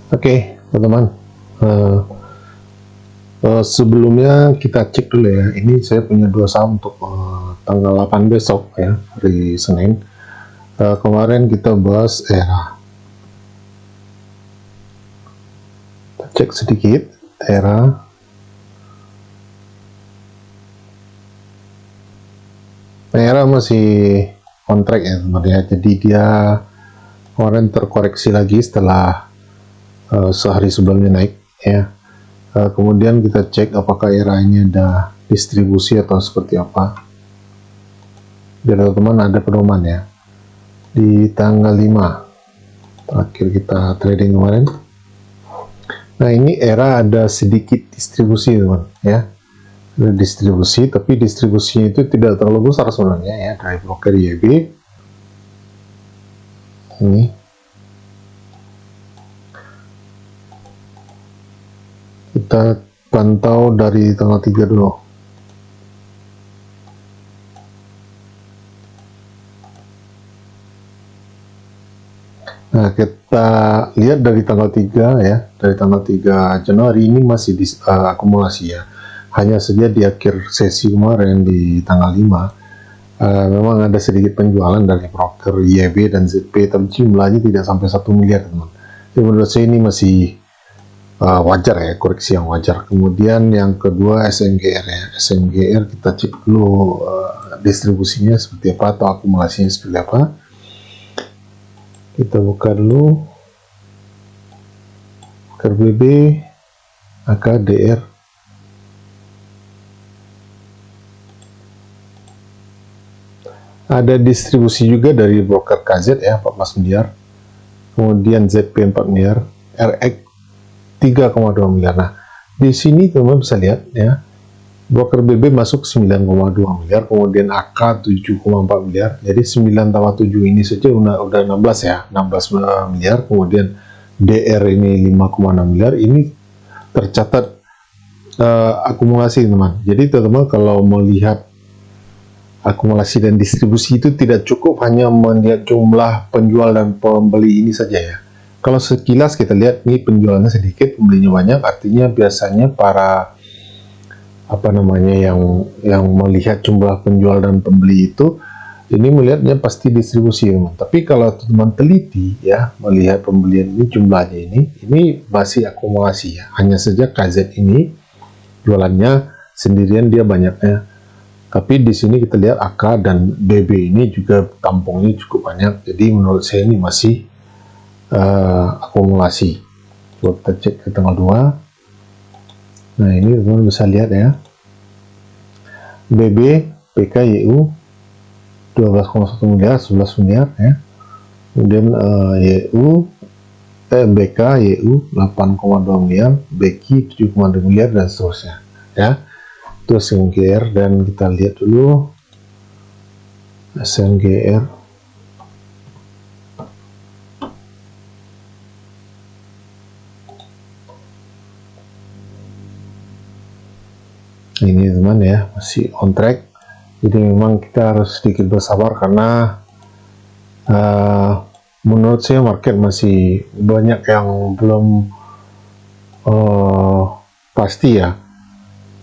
Oke, teman-teman. Uh, Sebelumnya kita cek dulu ya. Ini saya punya dua saham untuk tanggal 8 besok ya, hari Senin. Kemarin kita bahas ERA. Kita cek sedikit ERA. ERA masih on track ya teman ya. Jadi dia kemarin terkoreksi lagi setelah sehari sebelumnya naik ya. Kemudian kita cek apakah ERA ini ada distribusi atau seperti apa, biar teman-teman ada pedoman ya. Di tanggal 5 terakhir kita trading kemarin, nah ini ERA ada sedikit distribusi teman ya, ada distribusi, tapi distribusinya itu tidak terlalu besar sebenarnya ya, dari broker YB ini. Kita pantau dari tanggal 3 dulu. Nah, kita lihat dari tanggal 3 ya, dari tanggal 3 Januari ini masih akumulasi ya. Hanya saja di akhir sesi kemarin di tanggal 5 memang ada sedikit penjualan dari broker YB dan ZP, tapi jumlahnya tidak sampai 1 miliar teman. Jadi menurut saya ini masih wajar ya, koreksi yang wajar. Kemudian yang kedua SMGR ya, SMGR kita cek dulu distribusinya seperti apa atau akumulasinya seperti apa. Kita buka dulu KRBB, AKDR. Ada distribusi juga dari broker KZ ya, 14 miliar. Kemudian ZP 4 miliar, RX 3,2 miliar. Nah, di sini teman-teman bisa lihat ya, broker BB masuk 9,2 miliar, kemudian AK 7,4 miliar. Jadi 9 tambah 7 ini saja udah 16 ya, 16 miliar. Kemudian DR ini 5,6 miliar. Ini tercatat akumulasi teman. Jadi teman-teman kalau melihat akumulasi dan distribusi itu tidak cukup hanya melihat jumlah penjual dan pembeli ini saja ya. Kalau sekilas kita lihat ini penjualannya sedikit, pembelinya banyak, artinya biasanya para yang melihat jumlah penjual dan pembeli itu ini melihatnya pasti distribusi teman. Tapi kalau teman teliti ya melihat pembelian ini jumlahnya ini masih akumulasi ya. Hanya saja KZ ini jualannya sendirian dia banyaknya. Tapi di sini kita lihat AK dan BB ini juga tampungnya cukup banyak. Jadi menurut saya ini masih akumulasi. Kita cek ke tanggal 2. Nah ini teman-teman bisa lihat ya, BB PKYU 12,1 miliar, 11 miliar ya. Kemudian BK YU 8,2 miliar, BK 7,2 miliar dan seterusnya ya. Itu SMGR, dan kita lihat dulu SMGR. Ini teman ya, masih on track. Jadi memang kita harus sedikit bersabar karena menurut saya market masih banyak yang belum pasti ya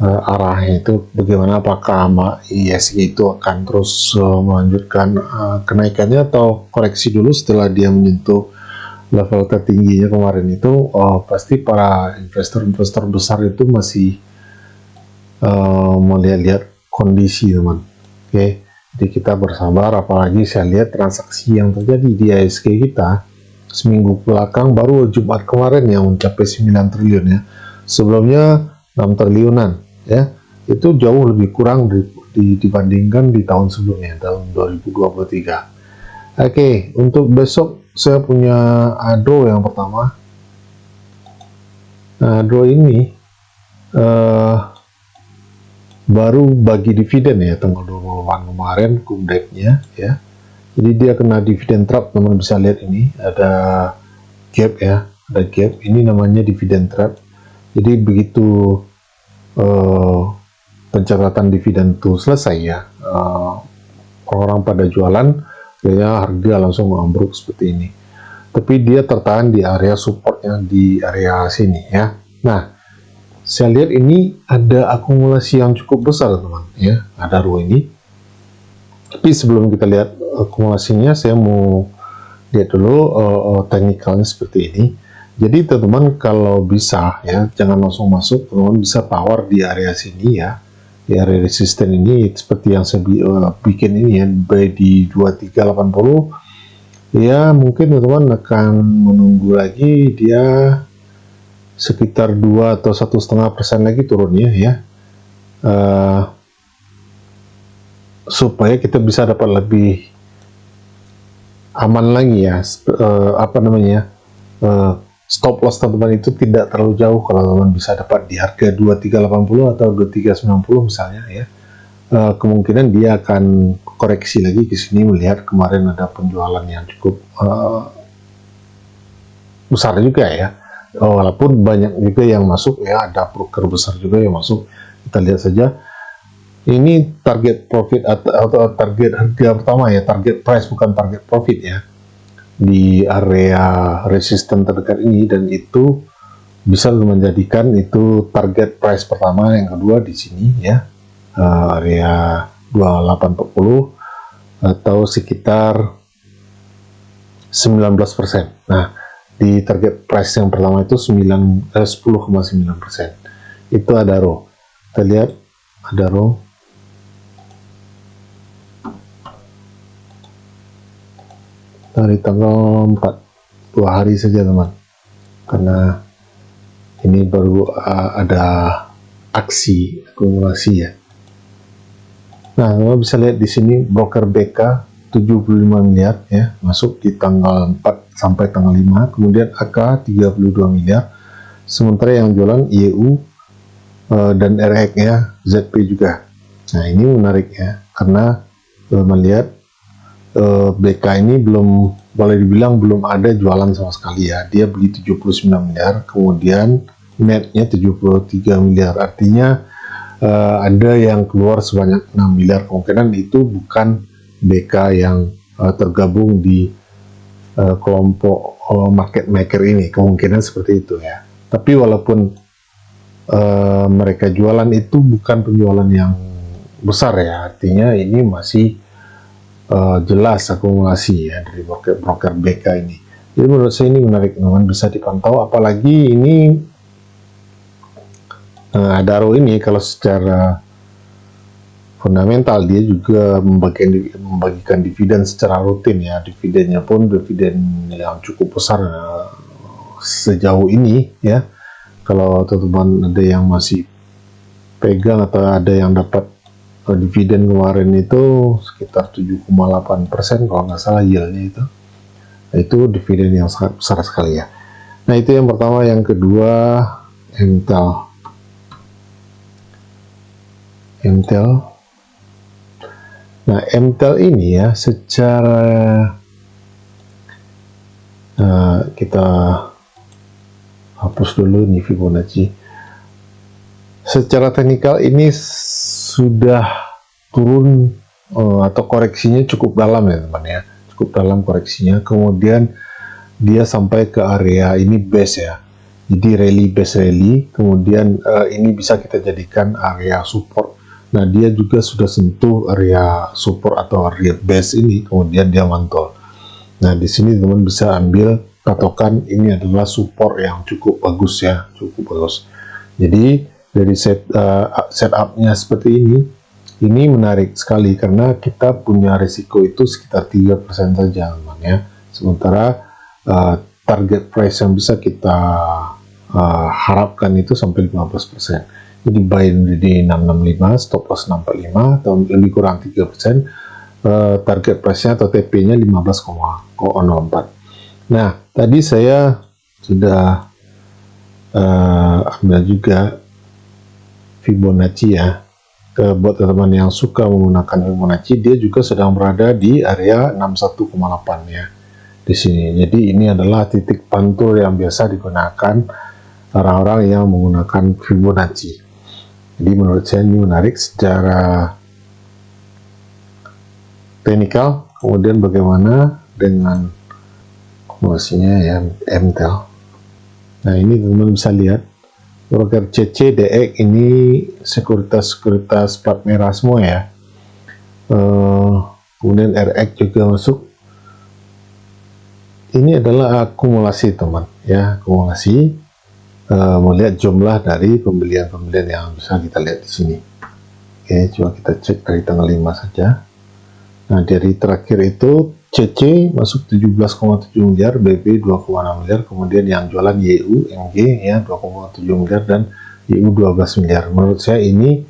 arahnya itu bagaimana, apakah ISG itu akan terus melanjutkan kenaikannya atau koreksi dulu setelah dia menyentuh level tertingginya kemarin itu. Pasti para investor besar itu masih melihat-lihat kondisi teman. Oke, jadi kita bersabar, apalagi saya lihat transaksi yang terjadi di ISG kita seminggu belakang, baru Jumat kemarin yang mencapai 9 triliun ya. Sebelumnya 6 triliunan ya. Itu jauh lebih kurang dibandingkan di tahun sebelumnya, tahun 2023. Oke, untuk besok saya punya ADRO yang pertama. Nah, ADRO ini baru bagi dividen ya tanggal 28 kemarin kumdeknya ya. Jadi dia kena dividen trap, teman bisa lihat ini ada gap ya, ada gap, ini namanya dividen trap. Jadi begitu pencatatan dividen itu selesai ya, orang pada jualan, akhirnya harga langsung ambruk seperti ini. tapi dia tertahan di area supportnya di area sini ya. Nah, saya lihat ini ada akumulasi yang cukup besar teman ya, Adaro ini. Tapi sebelum kita lihat akumulasinya, saya mau lihat dulu teknikalnya seperti ini. Jadi teman-teman kalau bisa ya, jangan langsung masuk, teman-teman bisa tawar di area sini ya, di area resisten ini seperti yang saya bikin ini ya, di 2380 ya. Mungkin teman-teman akan menunggu lagi dia sekitar 2 atau 1,5% lagi turunnya ya, supaya kita bisa dapat lebih aman lagi ya, stop loss teman-teman itu tidak terlalu jauh. Kalau teman bisa dapat di harga 2380 atau 2390 misalnya ya, kemungkinan dia akan koreksi lagi ke sini. Melihat kemarin ada penjualan yang cukup besar juga ya, walaupun banyak juga yang masuk ya, ada broker besar juga yang masuk. Kita lihat saja ini target profit atau target harga pertama ya, target price bukan target profit ya, di area resisten terdekat ini, dan itu bisa menjadikan itu target price pertama. Yang kedua di sini ya, area 2840 atau sekitar 19%. Nah, di target price yang pertama itu 10,9%. Itu Adaro. Kita lihat Adaro. Dari tanggal 4, 2 hari saja teman, karena ini baru ada aksi akumulasi ya. Nah, teman bisa lihat di sini broker BK 75 miliar ya, masuk di tanggal 4 sampai tanggal 5, kemudian AK 32 miliar, sementara yang jualan IEU dan RX ya, ZP juga. Nah, ini menarik ya, karena melihat BK ini belum, boleh dibilang belum ada jualan sama sekali ya. Dia beli 79 miliar, kemudian netnya 73 miliar. Artinya ada yang keluar sebanyak 6 miliar. Kemungkinan itu bukan BK yang tergabung di kelompok market maker ini. Kemungkinan seperti itu ya. Tapi walaupun mereka jualan, itu bukan penjualan yang besar ya. Artinya ini masih jelas akumulasi ya dari broker BK ini. Jadi menurut saya ini menarik teman, bisa dipantau. Apalagi ini Adaro ini kalau secara fundamental dia juga membagikan dividen secara rutin ya. Dividennya pun dividen yang cukup besar sejauh ini ya. Kalau teman-teman ada yang masih pegang atau ada yang dapat dividen kemarin itu sekitar 7,8% kalau nggak salah yieldnya itu dividen yang sangat besar sekali ya. Nah, itu yang pertama. Yang kedua Intel. Nah, Intel ini ya, secara kita hapus dulu nih Fibonacci. Secara teknikal ini sudah turun atau koreksinya cukup dalam ya teman ya, cukup dalam koreksinya. Kemudian dia sampai ke area ini base ya, jadi base rally. Kemudian ini bisa kita jadikan area support. Nah, dia juga sudah sentuh area support atau area base ini, kemudian dia mantul. Nah, di sini teman bisa ambil patokan, ini adalah support yang cukup bagus ya, cukup bagus. Jadi dari setupnya seperti ini menarik sekali karena kita punya risiko itu sekitar 3% saja teman ya. Sementara target price yang bisa kita harapkan itu sampai 15%. Jadi buy di 665, stop loss 645 atau lebih kurang 3%. Target price-nya atau TP-nya 15,04. Nah, tadi saya sudah ambil juga Fibonacci ya. Buat teman-teman yang suka menggunakan Fibonacci, dia juga sedang berada di area 61,8 ya di sini. Jadi ini adalah titik pantul yang biasa digunakan orang-orang yang menggunakan Fibonacci. Jadi menurut saya ini menarik secara teknikal. Kemudian bagaimana dengan maksudnya ya MTEL. Nah ini teman-teman bisa lihat broker CC, DX ini sekuritas plat merah semua ya. Kemudian RX juga masuk. Ini adalah akumulasi teman ya, akumulasi. Melihat jumlah dari pembelian yang bisa kita lihat di sini. Oke, coba kita cek dari tanggal 5 saja. Nah, dari terakhir itu CC masuk 17,7 miliar, BB 2,6 miliar, kemudian yang jualan YU, MG ya 2,7 miliar dan YU 12 miliar. Menurut saya ini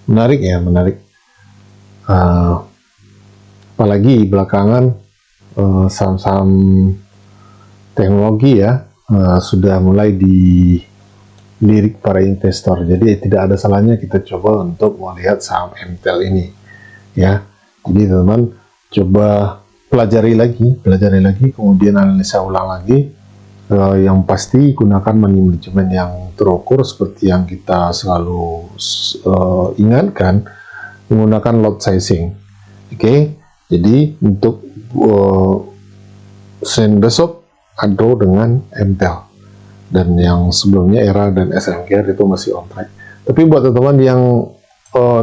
menarik ya, menarik. Apalagi belakangan saham-saham teknologi ya sudah mulai dilirik para investor. Jadi tidak ada salahnya kita coba untuk melihat saham MTEL ini ya. Jadi teman-teman coba pelajari lagi, kemudian analisa ulang lagi. Yang pasti gunakan money management yang terukur seperti yang kita selalu ingatkan, menggunakan lot sizing. Oke, jadi untuk Senin besok ada dengan MTEL, dan yang sebelumnya ERA dan SMGR itu masih on track. Tapi buat teman-teman yang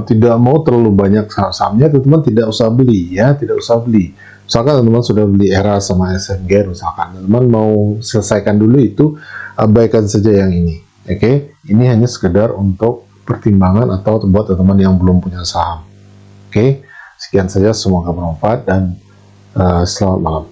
tidak mau terlalu banyak saham-sahamnya, teman-teman tidak usah beli ya, tidak usah beli. Misalkan teman-teman sudah beli ERA sama SMGR, misalkan teman-teman mau selesaikan dulu itu, abaikan saja yang ini. Oke, ini hanya sekedar untuk pertimbangan atau buat teman-teman yang belum punya saham. Oke, sekian saja, semoga bermanfaat dan selamat malam.